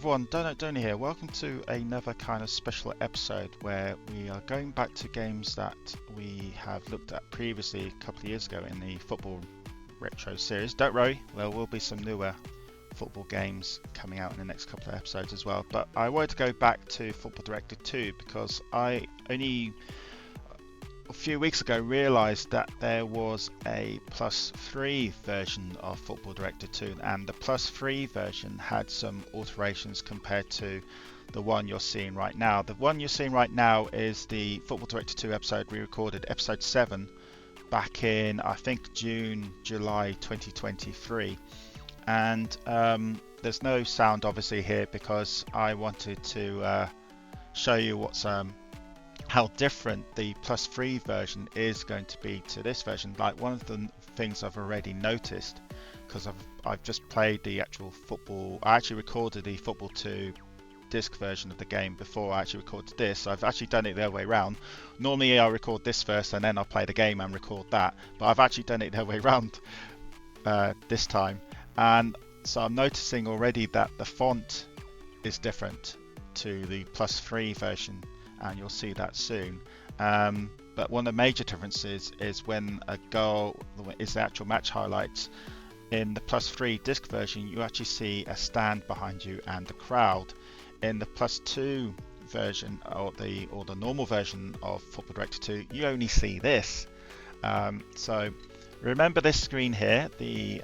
everyone, Donut here. Welcome to another kind of special episode where we are going back to games that we have looked at previously a couple of years ago in the football retro series. Don't worry, there will be some newer football games coming out in the next couple of episodes as well. But I wanted to go back to Football Director 2 because I only a few weeks ago realised that there was a +3 version of Football Director 2, and the +3 version had some alterations compared to the one you're seeing right now. The one you're seeing right now is the Football Director 2 episode we recorded, episode 7, back in I think July 2023, and there's no sound obviously here because I wanted to show you what's how different the +3 version is going to be to this version. Like, one of the things I've already noticed, because I've just played the actual football, I actually recorded the Football 2 disc version of the game before I actually recorded this. So I've actually done it the other way around. Normally I'll record this first and then I'll play the game and record that, but I've actually done it the other way around this time. And so I'm noticing already that the font is different to the +3 version, and you'll see that soon. But one of the major differences is when a goal is the actual match highlights. In the +3 disc version, you actually see a stand behind you and the crowd. In the +2 version, or the normal version of Football Director 2, you only see this. So remember this screen here, the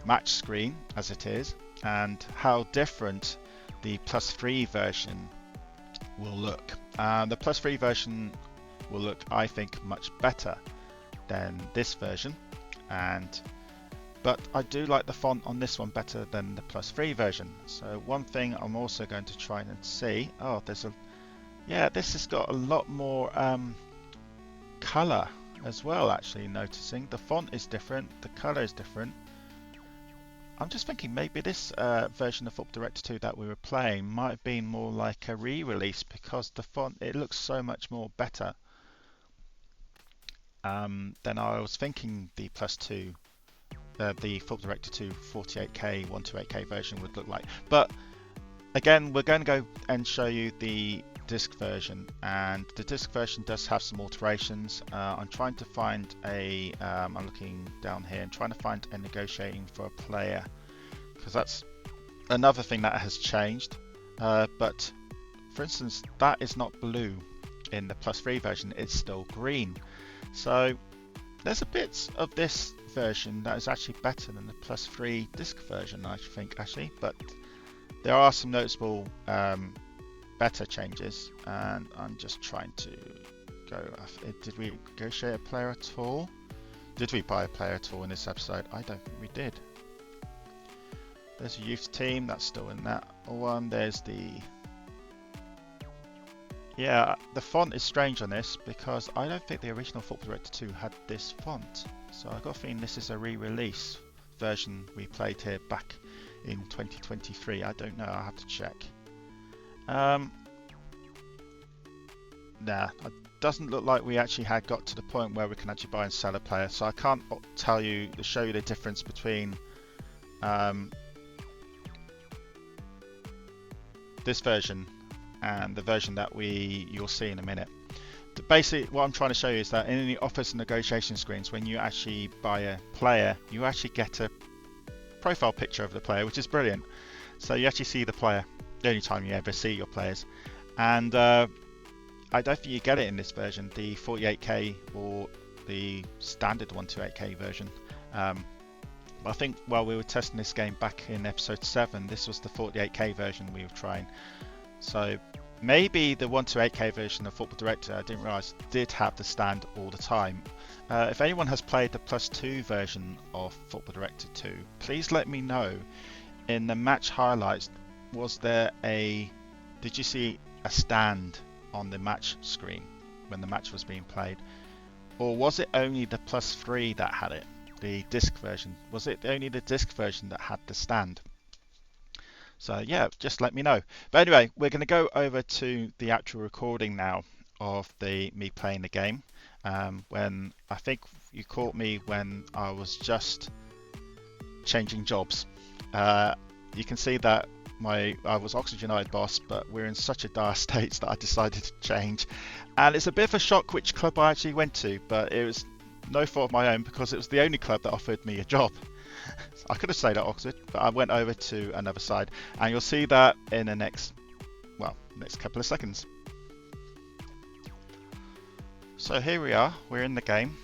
match screen as it is, and how different the +3 version will look. The +3 version will look, I think, much better than this version, but I do like the font on this one better than the +3 version. So one thing I'm also going to try and see, this has got a lot more color as well. Actually, noticing the font is different, the color is different. I'm just thinking maybe this version of Football Director 2 that we were playing might have been more like a re-release, because the font, it looks so much more better than I was thinking the +2, the Football Director 2 48K 128K version would look like. But again, we're going to go and show you the disc version, and the disc version does have some alterations. I'm trying to find I'm looking down here and trying to find a negotiating for a player, because that's another thing that has changed. But for instance, that is not blue in the +3 version, it's still green. So there's a bit of this version that is actually better than the +3 disc version, I think, actually, but there are some noticeable better changes, and I'm just trying to go. Did we negotiate a player at all? Did we buy a player at all in this episode? I don't think we did. There's a youth team, that's still in that one. There's the the font is strange on this because I don't think the original Football Director 2 had this font, so I've got a feeling this is a re-release version we played here back in 2023. I don't know, I'll have to check. Nah, it doesn't look like we actually had got to the point where we can actually buy and sell a player, so I can't show you the difference between this version and the version that you'll see in a minute. Basically, what I'm trying to show you is that in the offers and negotiation screens, when you actually buy a player, you actually get a profile picture of the player, which is brilliant. So you actually see the player, the only time you ever see your players. And I don't think you get it in this version, the 48K or the standard 128K version. I think while we were testing this game back in episode 7, this was the 48K version we were trying. So maybe the 128K version of Football Director, I didn't realise, did have the stand all the time. If anyone has played the +2 version of Football Director 2, please let me know. In the match highlights, did you see a stand on the match screen when the match was being played? Or was it only the +3 that had it, the disc version? Was it only the disc version that had the stand? So yeah, just let me know. But anyway, we're going to go over to the actual recording now of me playing the game. When I think you caught me when I was just changing jobs. You can see that I was Oxford United boss, but we're in such a dire state that I decided to change. And it's a bit of a shock which club I actually went to, but it was no fault of my own because it was the only club that offered me a job. I could have stayed at Oxford, but I went over to another side, and you'll see that in the next couple of seconds. So here we are, we're in the game.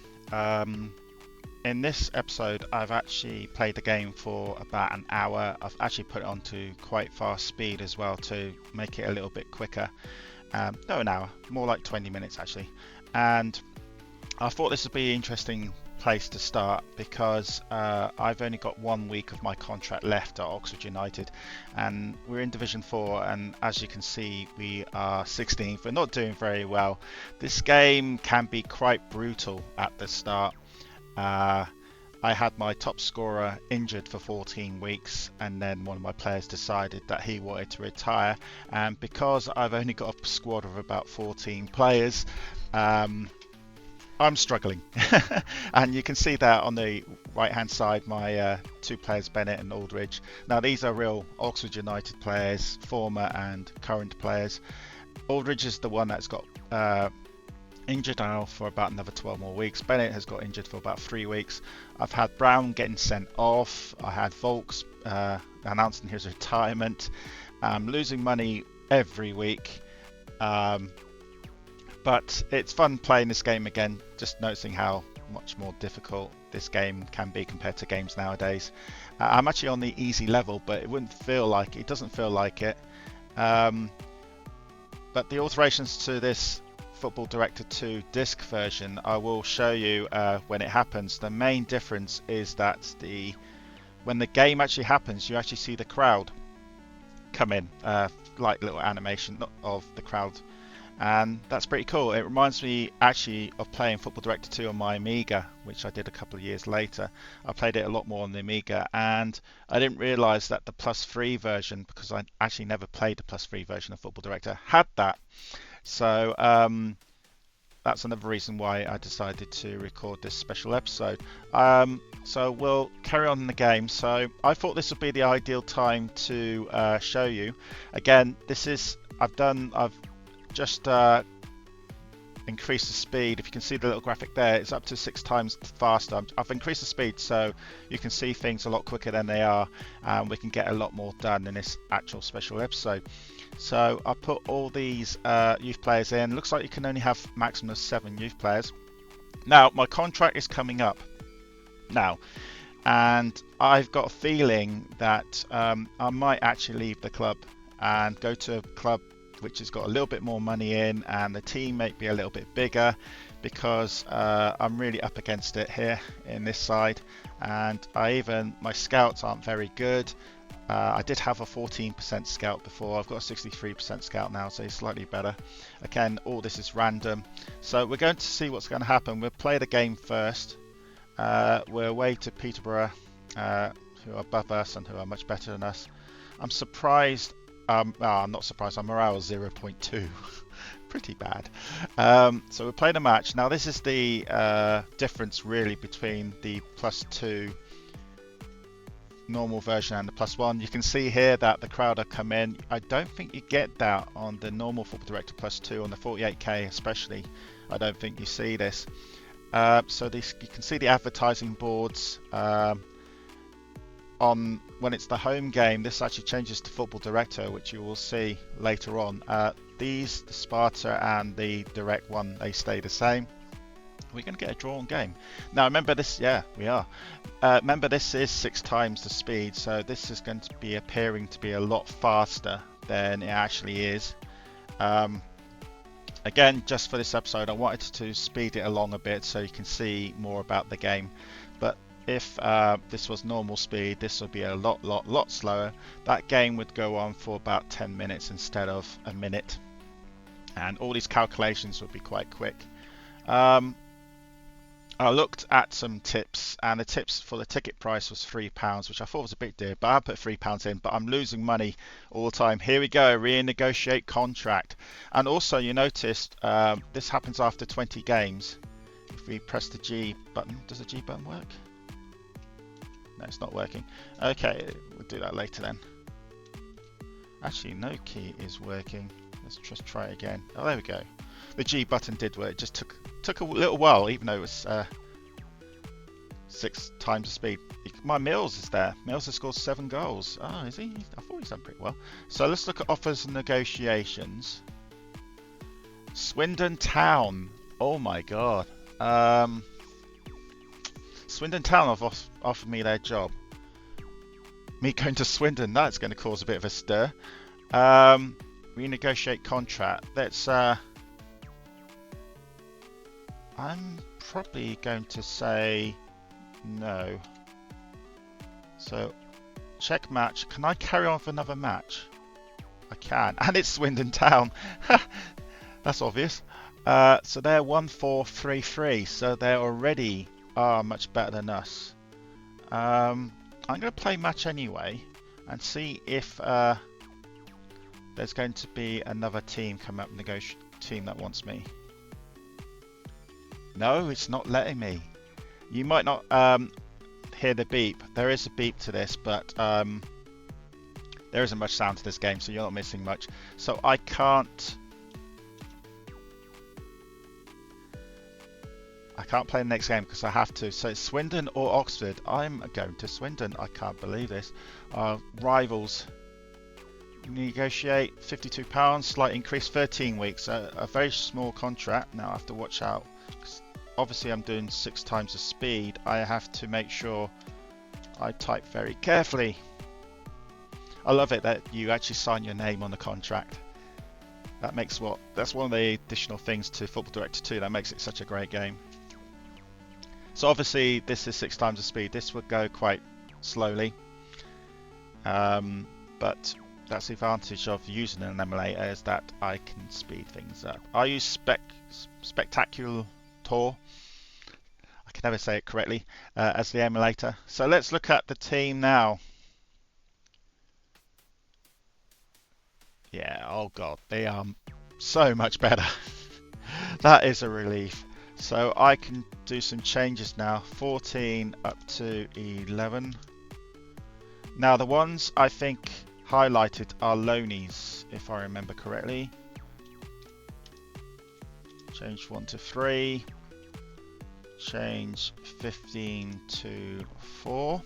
In this episode, I've actually played the game for about an hour. I've actually put it onto quite fast speed as well to make it a little bit quicker. No, an hour, more like 20 minutes actually. And I thought this would be an interesting place to start because I've only got 1 week of my contract left at Oxford United, and we're in Division 4, and as you can see we are 16th. We're not doing very well. This game can be quite brutal at the start. I had my top scorer injured for 14 weeks, and then one of my players decided that he wanted to retire, and because I've only got a squad of about 14 players, I'm struggling. And you can see that on the right hand side, my two players, Bennett and Aldridge. Now these are real Oxford United players, former and current players. Aldridge is the one that's got injured now for about another 12 more weeks. Bennett has got injured for about 3 weeks. I've had Brown getting sent off. I had Volks announcing his retirement. I'm losing money every week. But it's fun playing this game again, just noticing how much more difficult this game can be compared to games nowadays. I'm actually on the easy level, but it doesn't feel like it. But the alterations to this Football Director 2 disc version, I will show you when it happens. The main difference is that when the game actually happens, you actually see the crowd come in, like little animation of the crowd, and that's pretty cool. It reminds me actually of playing Football Director 2 on my Amiga, which I did a couple of years later. I played it a lot more on the Amiga, and I didn't realise that the +3 version, because I actually never played the +3 version of Football Director, had that. So that's another reason why I decided to record this special episode. So we'll carry on in the game. So I thought this would be the ideal time to show you. Again, I've just increased the speed. If you can see the little graphic there, it's up to 6 times faster. I've increased the speed so you can see things a lot quicker than they are, and we can get a lot more done in this actual special episode. So I put all these youth players in. Looks like you can only have maximum of 7 youth players. Now my contract is coming up now, and I've got a feeling that I might actually leave the club and go to a club which has got a little bit more money in, and the team may be a little bit bigger, because I'm really up against it here in this side, and my scouts aren't very good. I did have a 14% scout before. I've got a 63% scout now, so it's slightly better. Again, all this is random, so we're going to see what's going to happen. We'll play the game first. We're away to Peterborough, who are above us and who are much better than us. I'm surprised. I'm not surprised. Our morale is 0.2. Pretty bad. So we're playing a match. Now this is the difference really between the +2 normal version and the +1. You can see here that the crowd have come in. I don't think you get that on the normal Football Director +2, on the 48k especially. I don't think you see this. So you can see the advertising boards. When it's the home game, this actually changes to Football Director, which you will see later on. The Sparta and the Direct one, they stay the same. We're going to get a drawn game. Now remember this, yeah, we are. Remember this is 6 times the speed, so this is going to be appearing to be a lot faster than it actually is. Again, just for this episode, I wanted to speed it along a bit so you can see more about the game. But if this was normal speed, this would be a lot slower. That game would go on for about 10 minutes instead of a minute, and all these calculations would be quite quick. I looked at some tips, and the tips for the ticket price was £3, which I thought was a bit dear, but I put £3 in, but I'm losing money all the time. Here we go, renegotiate contract. And also you noticed this happens after 20 games. If we press the G button, does the G button work? No, it's not working. Okay, we'll do that later then. Actually, no key is working. Let's just try it again. Oh, there we go. The G button did work. It just took a little while, even though it was 6 times the speed. My Mills is there. Mills has scored 7 goals. Oh, is he? I thought he's done pretty well. So let's look at offers and negotiations. Swindon Town. Oh my god. Swindon Town have offered me their job. Me going to Swindon, that's going to cause a bit of a stir. Renegotiate contract. Let's. I'm probably going to say no. So, check match. Can I carry on with another match? I can, and it's Swindon Town. That's obvious. So they're 1-4-3-3. So they already are much better than us. I'm going to play match anyway and see if there's going to be another team come up, team that wants me. No, it's not letting me. You might not hear the beep. There is a beep to this, but there isn't much sound to this game, so you're not missing much. So I can't play the next game because I have to. So it's Swindon or Oxford. I'm going to Swindon. I can't believe this. Rivals. Negotiate £52, slight increase, 13 weeks. A very small contract. Now I have to watch out. Obviously I'm doing 6 times the speed. I have to make sure I type very carefully. I love it that you actually sign your name on the contract. That's one of the additional things to Football Director 2 that makes it such a great game. So obviously this is 6 times the speed. This would go quite slowly, but that's the advantage of using an emulator, is that I can speed things up. I use Spectacular Tour, I can never say it correctly, as the emulator. So let's look at the team now. Yeah, oh god, they are so much better. That is a relief. So I can do some changes now. 14 up to 11. Now the ones I think highlighted are Lonies, if I remember correctly. Change 1 to 3. Change 15 to 4.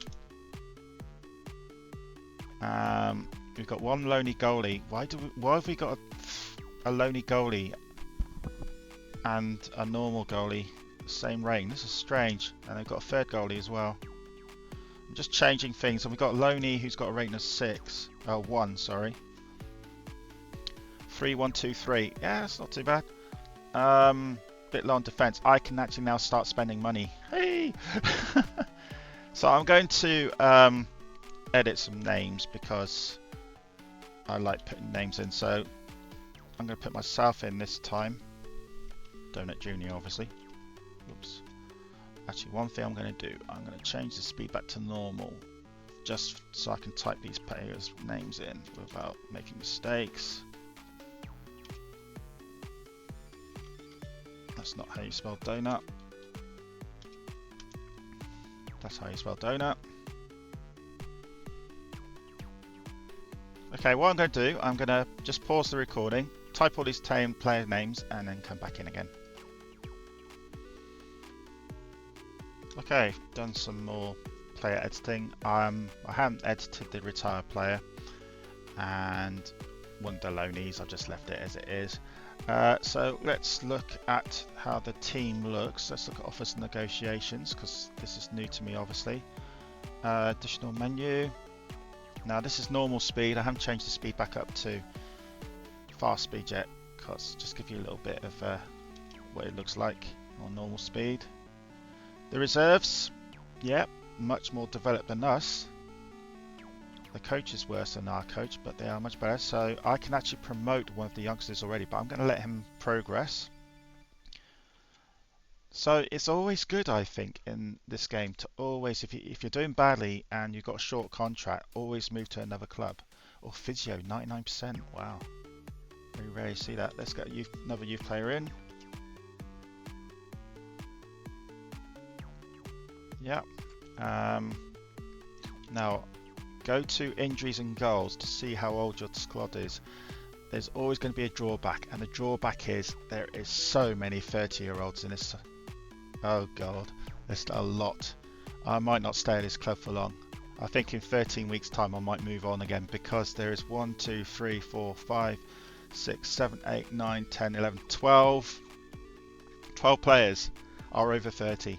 We've got one lonely goalie. Why have we got a lonely goalie and a normal goalie, same rating? This is strange. And they've got a third goalie as well. I'm just changing things. And we've got Loney, who's got a rating of 1, sorry. 3, 1, 2, 3. Yeah, that's not too bad. Bit low on defense. I can actually now start spending money. Hey! So I'm going to edit some names because I like putting names in. So I'm going to put myself in this time. Donut Junior, obviously. Oops. Actually, one thing I'm going to do, I'm going to change the speed back to normal, just so I can type these players' names in without making mistakes. That's not how you spell donut. That's how you spell donut. Okay, what I'm going to do, I'm going to just pause the recording, type all these player names, and then come back in again. Okay, done some more player editing. I haven't edited the retired player and one of the Lonies. I've just left it as it is. So let's look at how the team looks. Let's look at offers and negotiations, because this is new to me, obviously. Additional menu. Now this is normal speed. I haven't changed the speed back up to fast speed yet, because just give you a little bit of what it looks like on normal speed. The reserves, yep, much more developed than us. The coach is worse than our coach, but they are much better. So I can actually promote one of the youngsters already, but I'm going to let him progress. So it's always good, I think, in this game to always, if you're doing badly and you've got a short contract, always move to another club. Or physio, 99%. Wow, very rarely see that. Let's get another youth player in. Yeah. Now, go to injuries and goals to see how old your squad is. There's always going to be a drawback, and the drawback is there is so many 30-year-olds in this. Oh god, there's a lot. I might not stay at this club for long. I think in 13 weeks time I might move on again, because there is 1, 2, 3, 4, 5, 6, 7, 8, 9, 10, 11, 12 players are over 30,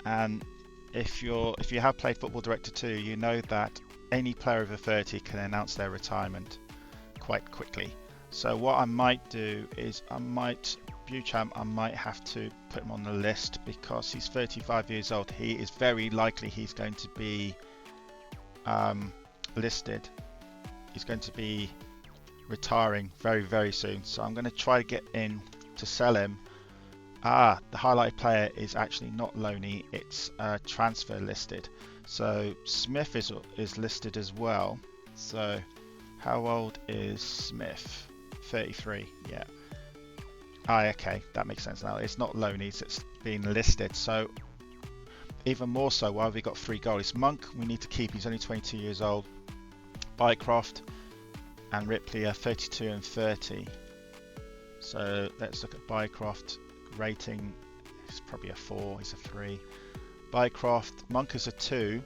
and if you have played Football Director 2, you know that any player over 30 can announce their retirement quite quickly. So what I might do is I might have to put him on the list, because he's 35 years old. He is very likely he's going to be listed. He's going to be retiring very, very soon. So I'm going to try to get in to sell him. The highlighted player is actually not loanee, it's transfer listed. So Smith is listed as well. So how old is Smith? 33, yeah. Okay, that makes sense now. It's not loanees, it's being listed. So even more so, why have we got 3 goalies? Monk we need to keep, he's only 22 years old. Bycroft and Ripley are 32 and 30. So let's look at Bycroft. Rating is probably a 4, he's a 3. Bycroft, Monk is a 2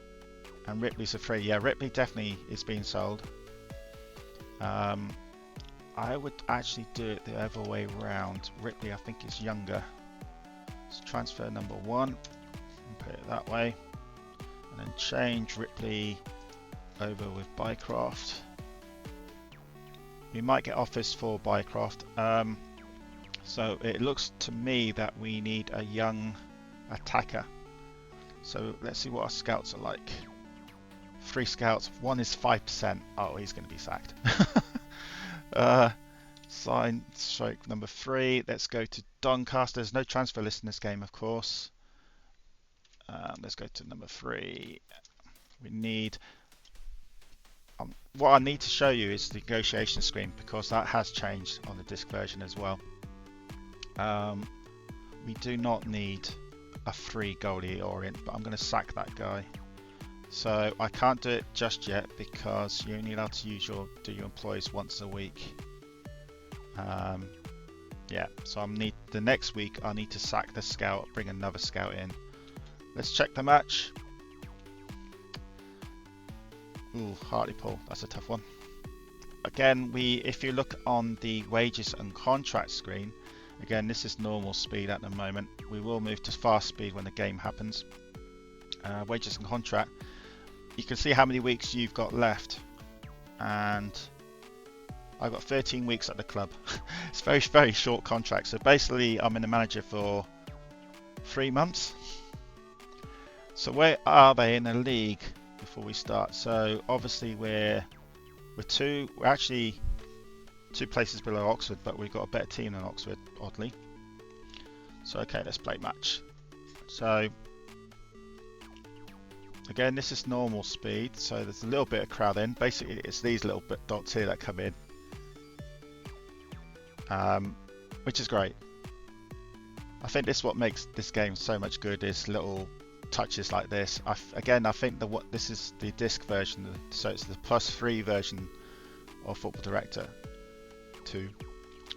and Ripley's a 3. Yeah, Ripley definitely is being sold. I would actually do it the other way around. Ripley I think is younger. Let's transfer number 1 and put it that way, and then change Ripley over with Bycroft. We might get offers for Bycroft. So it looks to me that we need a young attacker. So let's see what our scouts are like. 3 scouts, 1 is 5%. Oh, he's going to be sacked. Sign stroke number 3. Let's go to Doncaster. There's no transfer list in this game, of course. Let's go to number 3. We need... what I need to show you is the negotiation screen, because that has changed on the disc version as well. We do not need a 3 goalie orient, but I'm going to sack that guy. So I can't do it just yet, because you're only allowed to use your employees once a week. Yeah, so the next week I need to sack the scout, bring another scout in. Let's check the match. Ooh, Hartlepool, that's a tough one. Again, if you look on the wages and contract screen, again this is normal speed at the moment. We will move to fast speed when the game happens. Wages and contract, you can see how many weeks you've got left, and I've got 13 weeks at the club. It's very, very short contract. So basically I'm in the manager for 3 months. So where are they in the league before we start? So obviously we're actually 2 places below Oxford, but we've got a better team than Oxford, oddly. So okay, let's play match. So again, this is normal speed, so there's a little bit of crowd in. Basically it's these little bit dots here that come in, which is great. I think this is what makes this game so much good, is little touches like this. I think this is the disc version, so it's the +3 version of Football Director 2.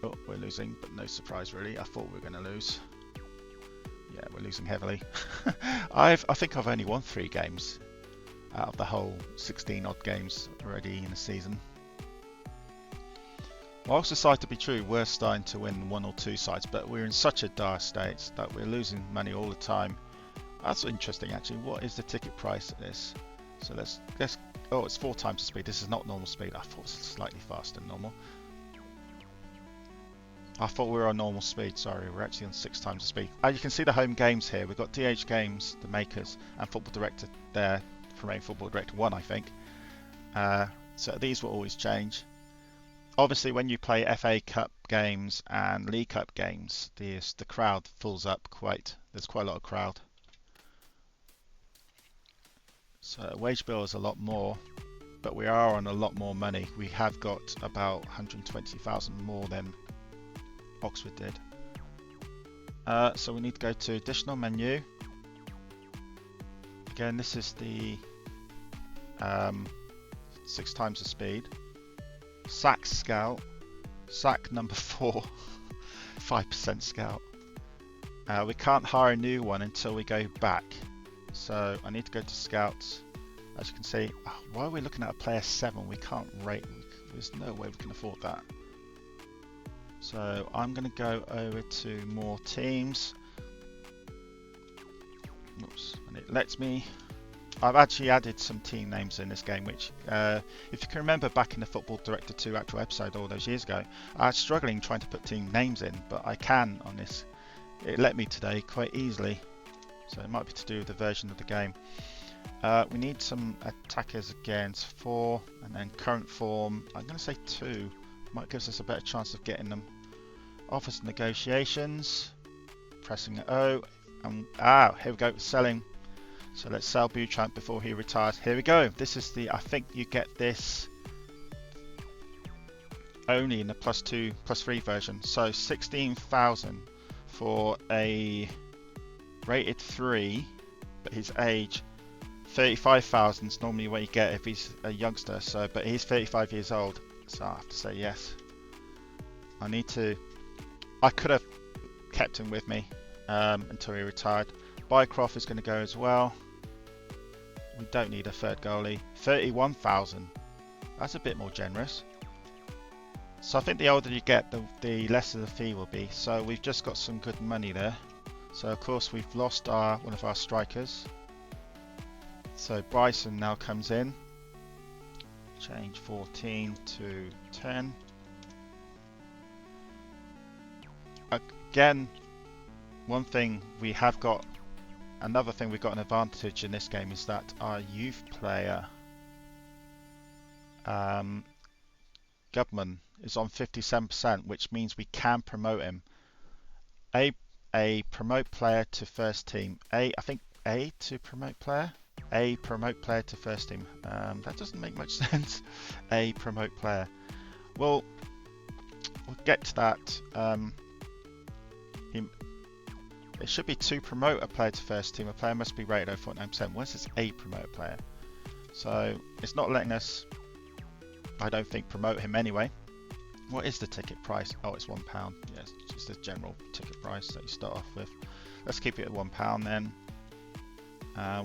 Oh, we're losing, but no surprise really. I thought we were going to lose. Yeah, we're losing heavily. I think I've only won 3 games out of the whole 16 odd games already in the season. Whilst the side to be true, we're starting to win 1 or 2 sides, but we're in such a dire state that we're losing money all the time. That's interesting actually. What is the ticket price of this? So let's oh, it's 4 times the speed. This is not normal speed. I thought it was slightly faster than normal. I thought we were on normal speed, sorry, we're actually on 6 times the speed. As you can see the home games here, we've got DH Games, the makers, and Football Director there, from Football Director 1 I think. So these will always change. Obviously when you play FA Cup games and League Cup games, the crowd fills up there's quite a lot of crowd. So wage bill is a lot more, but we are on a lot more money. We have got about 120,000 more than Oxford did. So we need to go to additional menu. Again, this is the 6 times the speed. Sack scout. Sack number 4. 5% scout. We can't hire a new one until we go back. So I need to go to scouts. As you can see, why are we looking at a player 7? We can't rate. There's no way we can afford that. So I'm going to go over to more teams. Oops, and it lets me. I've actually added some team names in this game, which, if you can remember back in the Football Director 2 actual episode all those years ago, I was struggling trying to put team names in, but I can on this. It let me today quite easily, so it might be to do with the version of the game. We need some attackers against 4, and then current form, I'm going to say 2, might give us a better chance of getting them. Office negotiations, pressing O, and here we go, selling. So let's sell Butramp before he retires. Here we go. This is the, I think you get this only in the +2, +3 version. So 16,000 for a rated 3, but his age 35,000 is normally what you get if he's a youngster. So, but he's 35 years old. So I have to say yes. I could have kept him with me until he retired. Bycroft is going to go as well. We don't need a third goalie. 31,000. That's a bit more generous. So I think the older you get, the lesser the fee will be. So we've just got some good money there. So of course we've lost one of our strikers. So Bryson now comes in. Change 14 to 10. Again, another thing we've got an advantage in this game is that our youth player, Gubman, is on 57%, which means we can promote him. A promote player to first team. I think A to promote player. A promote player to first team. That doesn't make much sense. A promote player. Well, we'll get to that. It should be to promote a player to first team. A player must be rated over 49%. Once it's a promote player, so it's not letting us, I don't think, promote him anyway. What is the ticket price? Oh, it's £1. Yes, just the general ticket price that you start off with. Let's keep it at £1 then.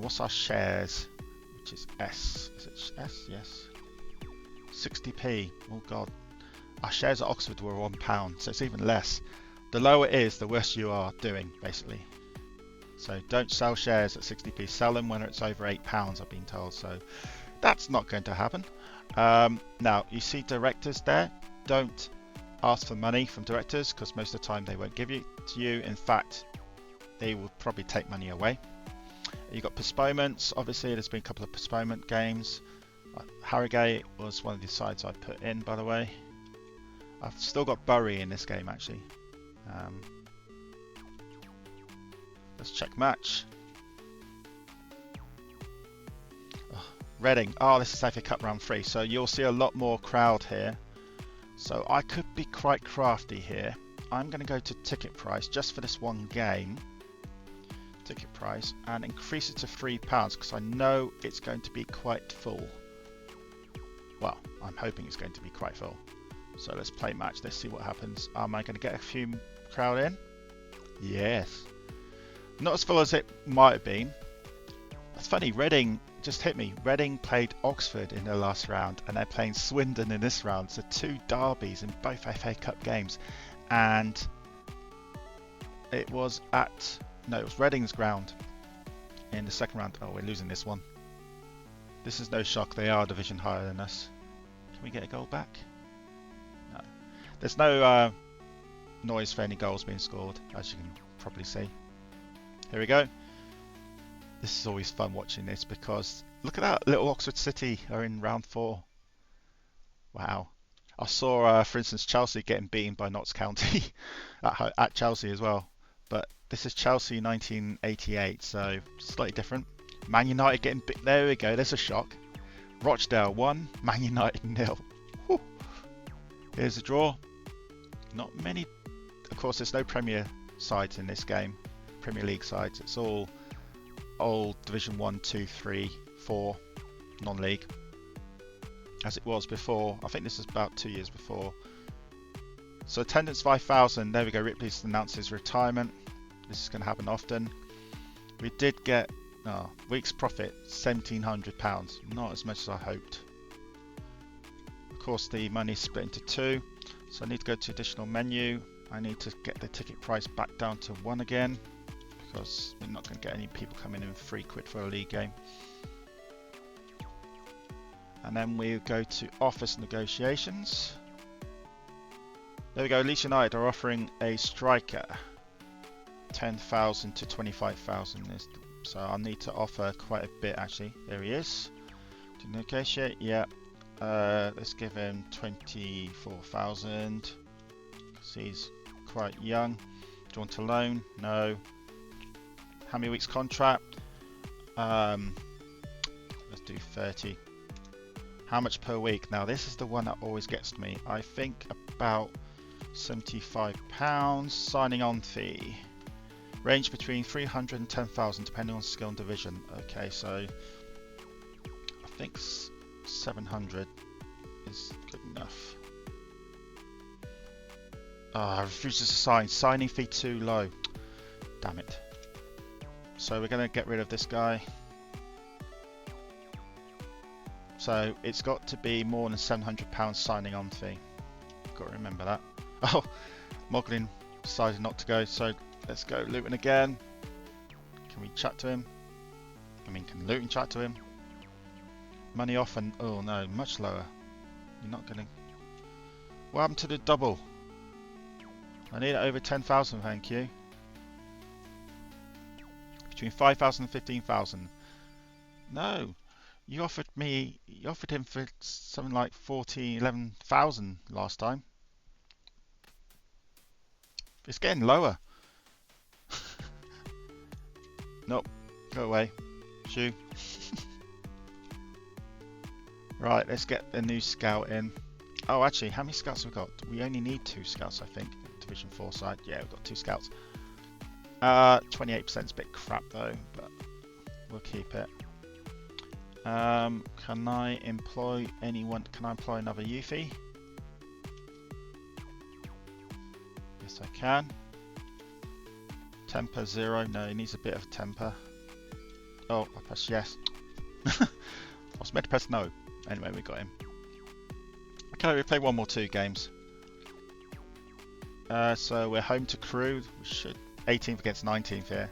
What's our shares? Which is S. Is it S? Yes. 60p. Oh God. Our shares at Oxford were £1, so it's even less. The lower it is, the worse you are doing, basically. So don't sell shares at 60p. Sell them when it's over £8, I've been told. So that's not going to happen. Now, you see directors there. Don't ask for money from directors, because most of the time they won't give it to you. In fact, they will probably take money away. You've got postponements. Obviously, there's been a couple of postponement games. Harrogate was one of the sides I put in, by the way. I've still got Bury in this game, actually. Let's check match. Reading. Oh, this is FA Cup round 3, so you'll see a lot more crowd here. So I could be quite crafty here. I'm going to go to ticket price just for this one game. Ticket price, and increase it to £3 because I know it's going to be quite full. Well, I'm hoping it's going to be quite full. So let's play match. Let's see what happens. Am I going to get a few crowd in? Yes. Not as full as it might have been. That's funny. Reading just hit me. Reading played Oxford in their last round, and they're playing Swindon in this round. So 2 derbies in both FA Cup games, and it was Reading's ground in the second round. Oh, we're losing this one. This is no shock. They are a division higher than us. Can we get a goal back? No. There's no noise for any goals being scored, as you can probably see. Here we go. This is always fun watching this because look at that. Little Oxford City are in round 4. Wow. I saw, for instance, Chelsea getting beaten by Notts County at Chelsea as well. But this is Chelsea 1988, so slightly different. Man United getting beat. There we go. There's a shock. Rochdale 1, Man United 0. Whew. Here's a draw. Not many. Of course, there's no Premier sides in this game. Premier League sides. It's all old Division 1, 2, 3, 4 non-league. as it was before. I think this is about 2 years before. So attendance 5,000. There we go. Ripley's announced his retirement. This is going to happen often. We did get week's profit £1,700. Not as much as I hoped. Of course, the money's split into two. So I need to go to additional menu. I need to get the ticket price back down to 1 again, because we're not going to get any people coming in £3 for a league game. And then we go to office negotiations. There we go. Leeds United are offering a striker, 10,000 to 25,000. So I'll need to offer quite a bit actually. There he is. To negotiate, yeah. Let's give him 24,000. Because he's quite young. Do you want a loan? No. How many weeks contract? Let's do 30. How much per week? Now this is the one that always gets me. I think about £75. Signing on fee. Range between 300 and 10,000 depending on skill and division. Okay, so I think 700 is good enough. Refuses to sign. Signing fee too low. Damn it. So we're going to get rid of this guy. So it's got to be more than £700 signing on fee. Got to remember that. Oh, Moglin decided not to go, so let's go Luton again. Can we chat to him? I mean, can Luton chat to him? Money off and oh no, much lower. You're not gonna. What happened to the double? I need it over 10,000, thank you. Between 5,000 and 15,000. No, you offered him for something like 11,000 last time. It's getting lower. Nope, go away. Shoo. Right, let's get the new scout in. Oh, actually, how many scouts have we got? We only need 2 scouts, I think. Division 4 side. Yeah, we've got 2 scouts. 28% is a bit crap though, but we'll keep it. Can I employ anyone? Can I employ another Yuffie? Yes, I can. Temper 0. No, he needs a bit of temper. Oh, I pressed yes. I was meant to press no. Anyway, we got him. Okay, we play 1 more 2 games. So we're home to Crewe. We should 18th against 19th here.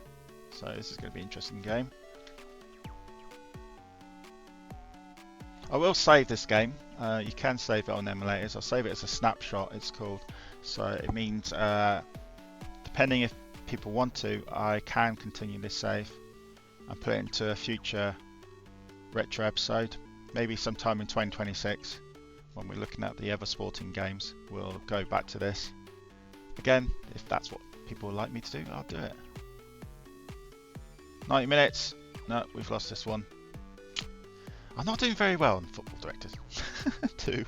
So this is going to be an interesting game. I will save this game. You can save it on emulators. I'll save it as a snapshot, it's called. So it means, depending if people want to, I can continue this save and put it into a future retro episode. Maybe sometime in 2026, when we're looking at the other sporting games, we'll go back to this. Again, if that's what people would like me to do, I'll do it. 90 minutes. No, we've lost this one. I'm not doing very well in Football Directors 2.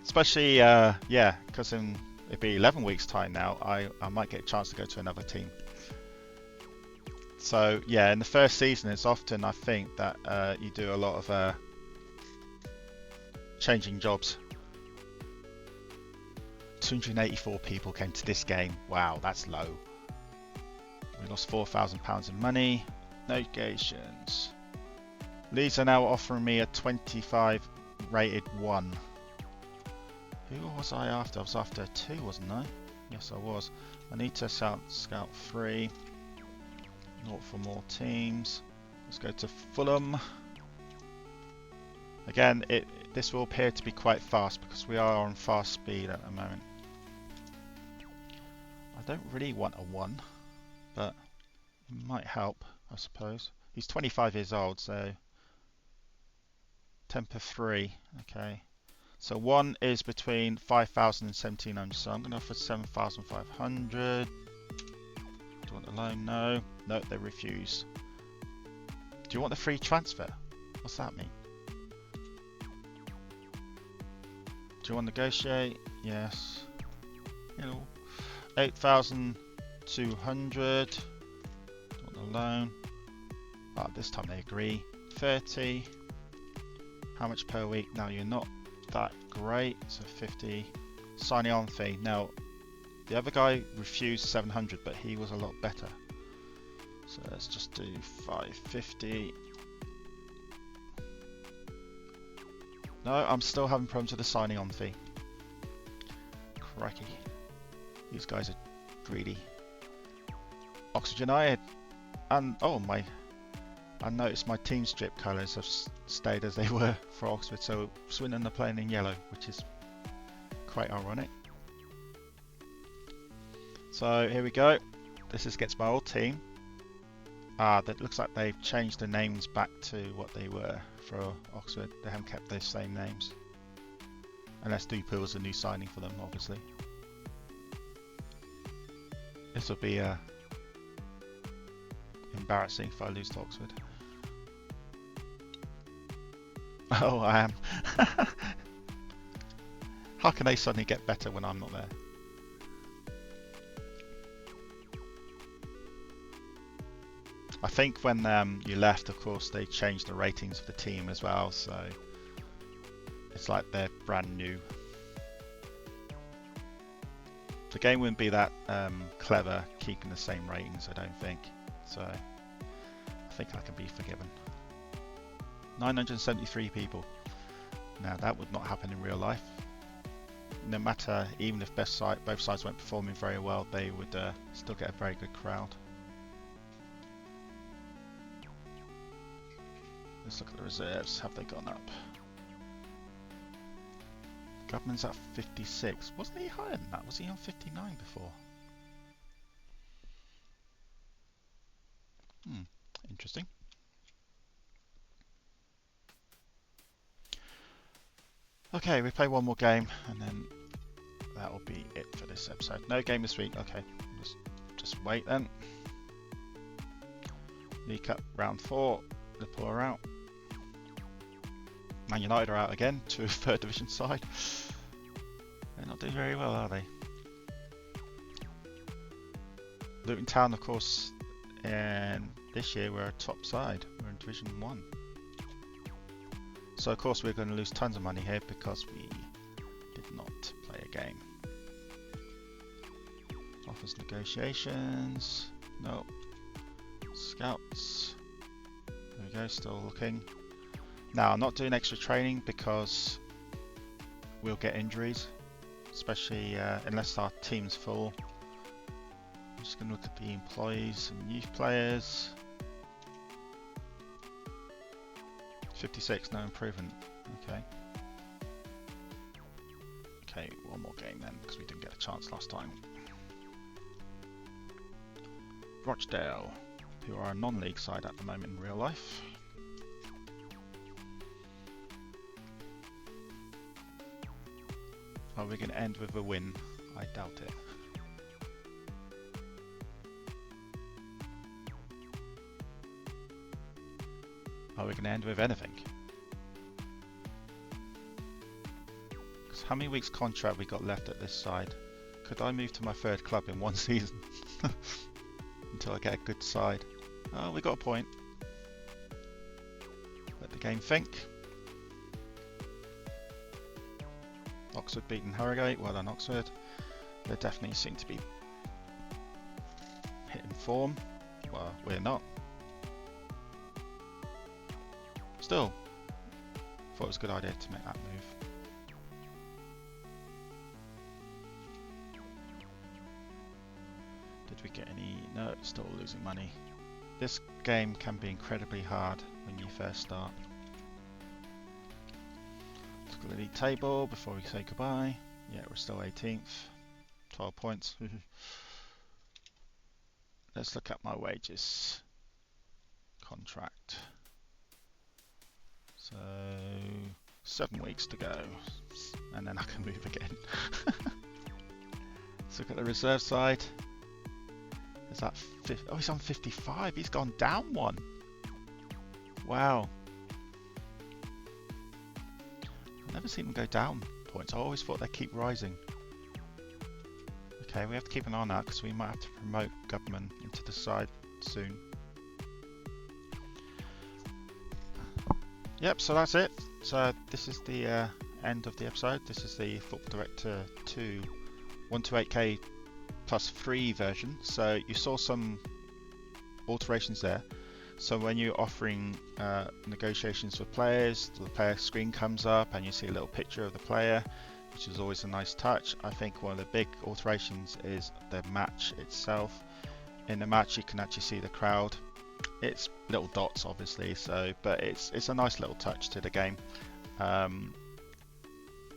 Especially, yeah, because it'll be 11 weeks time now, I might get a chance to go to another team. So, yeah, in the first season, it's often, I think, that you do a lot of changing jobs. 284 people came to this game. Wow, that's low. We lost £4,000 in money. Notifications. Leeds are now offering me a 25 rated 1. Who was I after? I was after 2, wasn't I? Yes, I was. I need to scout 3. Not for more teams. Let's go to Fulham. Again, this will appear to be quite fast because we are on fast speed at the moment. I don't really want a 1, but it might help, I suppose. He's 25 years old, so temper 3. Okay, so 1 is between 5,000 and 1,700. So I'm going to offer 7,500. Do you want a loan? No. No, they refuse. Do you want the free transfer? What's that mean? Do you want to negotiate? Yes. 8,200. Do you want a loan? Oh, this time they agree. 30. How much per week? Now you're not that great, so 50. Signing on fee. Now, the other guy refused 700, but he was a lot better. So let's just do 550. No, I'm still having problems with the signing on fee. Crikey. These guys are greedy. Oxford United. And, oh my, I noticed my team strip colours have stayed as they were for Oxford. So Swindon are playing in yellow, which is quite ironic. So here we go. This is against my old team. That looks like they've changed the names back to what they were for Oxford. They haven't kept those same names. Unless Dupu was a new signing for them, obviously. This will be embarrassing if I lose to Oxford. Oh, I am. How can they suddenly get better when I'm not there? I think when you left, of course, they changed the ratings of the team as well, so it's like they're brand new. The game wouldn't be that clever keeping the same ratings, I don't think. So I think I can be forgiven. 973 people. Now that would not happen in real life. No matter, even if both sides weren't performing very well, they would still get a very good crowd. Let's look at the reserves. Have they gone up? Government's at 56. Wasn't he higher than that? Was he on 59 before? Interesting. Okay, we play one more game and then that will be it for this episode. No game this week. Okay, just wait then. League Cup round 4. Liverpool are out. Man United are out again to a 3rd division side. They're not doing very well, are they? Luton Town, of course, and this year we're a top side. We're in Division 1. So of course we're going to lose tons of money here because we did not play a game. Offers negotiations. No. Scouts. There we go, still looking. Now I'm not doing extra training because we'll get injuries, especially unless our team's full. I'm just going to look at the employees and youth players. 56, no improvement. Okay. Okay, one more game then, because we didn't get a chance last time. Rochdale, who are a non-league side at the moment in real life. Are we going to end with a win? I doubt it. Are we going to end with anything? Because how many weeks contract we got left at this side? Could I move to my 3rd club in one season? Until I get a good side. Oh, we got a point. Let the game think. Oxford beating Harrogate. Well done, Oxford. They definitely seem to be hitting form. Well, we're not. Still, thought it was a good idea to make that move. Did we get any? No, still losing money. This game can be incredibly hard when you first start. Let's look at the league table before we say goodbye. Yeah, we're still 18th. 12 points. Let's look at my wages. Contract. So 7 weeks to go, and then I can move again. Let's look at the reserve side. Is that 50? Oh, he's on 55. He's gone down 1. Wow. I've never seen him go down points. I always thought they'd keep rising. Okay, we have to keep an eye on that because we might have to promote Government into the side soon. Yep, so that's it. So this is the end of the episode. This is the Football Director 2 128K plus 3 version. So you saw some alterations there. So when you're offering negotiations with players, the player screen comes up and you see a little picture of the player, which is always a nice touch. I think one of the big alterations is the match itself. In the match you can actually see the crowd. It's little dots obviously, so but it's a nice little touch to the game.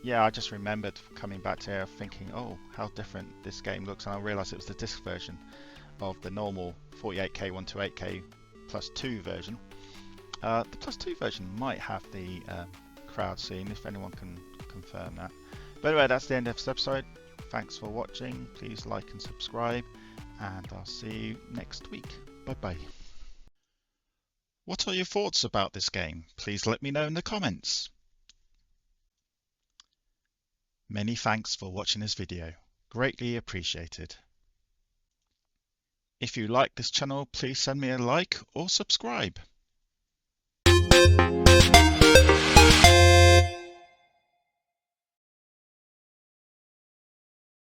Yeah, I just remembered coming back to here thinking, oh, how different this game looks, and I realised it was the disc version of the normal 48K 128K plus 2 version. The plus 2 version might have the crowd scene, if anyone can confirm that. But anyway, that's the end of this episode. Thanks for watching. Please like and subscribe, and I'll see you next week. Bye bye. What are your thoughts about this game? Please let me know in the comments. Many thanks for watching this video. Greatly appreciated. If you like this channel, please send me a like or subscribe.